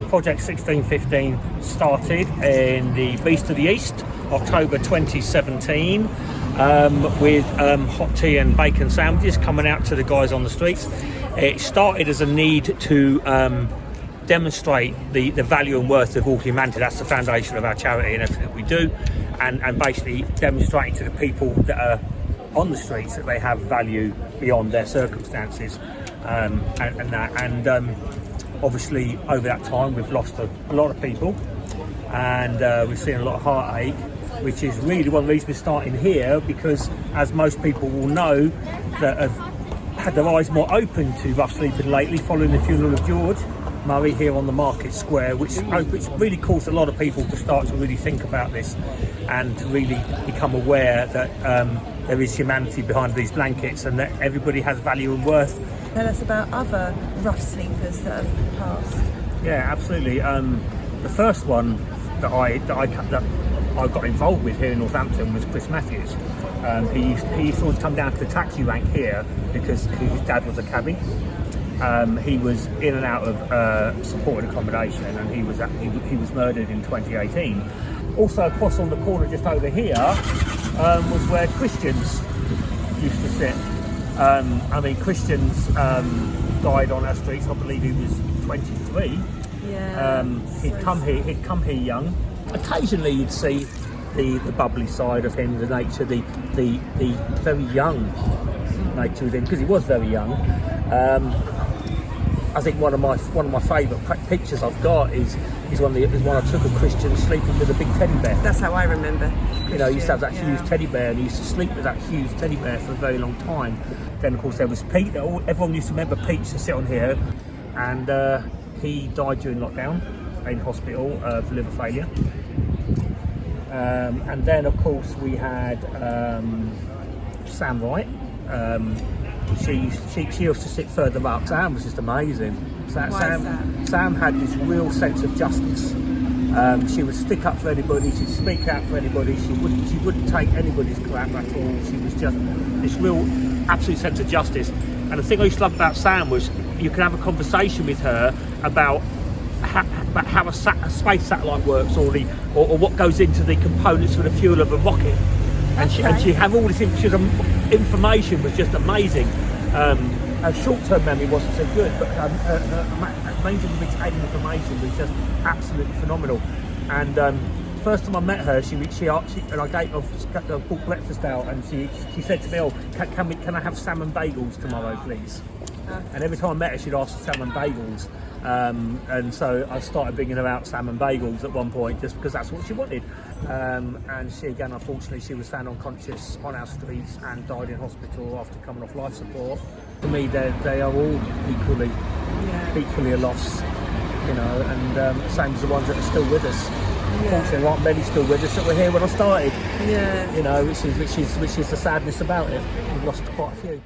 Project 1615 started in the Beast of the East, October 2017, with hot tea and bacon sandwiches coming out to the guys on the streets. It started as a need to demonstrate the value and worth of all humanity. That's the foundation of our charity and everything that we do, and basically demonstrating to the people that are on the streets that they have value beyond their circumstances, obviously over that time we've lost a lot of people, and we've seen a lot of heartache, which is really one of the reasons we're starting here, because as most people will know that have had their eyes more open to rough sleeping lately following the funeral of George Murray here on the Market Square, which really caused a lot of people to start to really think about this and really become aware that there is humanity behind these blankets and that everybody has value and worth. Tell us about other rough sleepers that have passed. Yeah, absolutely. The first one that I got involved with here in Northampton was Chris Matthews. He used to always come down to the taxi rank here because his dad was a cabbie. He was in and out of supported accommodation, and he was murdered in 2018. Also across on the corner just over here was where Christians used to sit. Christians died on our streets. I believe he was 23. Yeah. He'd come here young. Occasionally you'd see the bubbly side of him, the nature, the very young nature of him, because he was very young. I think one of my favourite pictures I've got is one I took of Christian sleeping with a big teddy bear. That's how I remember. You know, he used to have that huge teddy bear, and he used to sleep with that huge teddy bear for a very long time. Then of course there was Pete. Everyone used to remember Pete used to sit on here, and he died during lockdown in hospital for liver failure. And then of course we had Sam Wright. She used to sit further up. Sam was just amazing. Sam had this real sense of justice. She would stick up for anybody. She'd speak out for anybody. She wouldn't take anybody's crap at all. She was just this real, absolute sense of justice. And the thing I used to love about Sam was you could have a conversation with her about how a space satellite works, or what goes into the components for the fuel of a rocket. And she had all this information was just amazing. Her short-term memory wasn't so good, but amazing retaining information was just absolutely phenomenal. And first time I met her, she asked, and I bought breakfast out, and she said to me, "Oh, can I have salmon bagels tomorrow, please?" And every time I met her, she'd ask for salmon bagels. And so I started bringing her out salmon bagels at one point, just because that's what she wanted. And she, again, unfortunately, she was found unconscious on our streets and died in hospital after coming off life support. For me, they are all equally a loss, you know, and same as the ones that are still with us. Unfortunately, there aren't many still with us that were here when I started. Yeah. You know, which is the sadness about it. We've lost quite a few.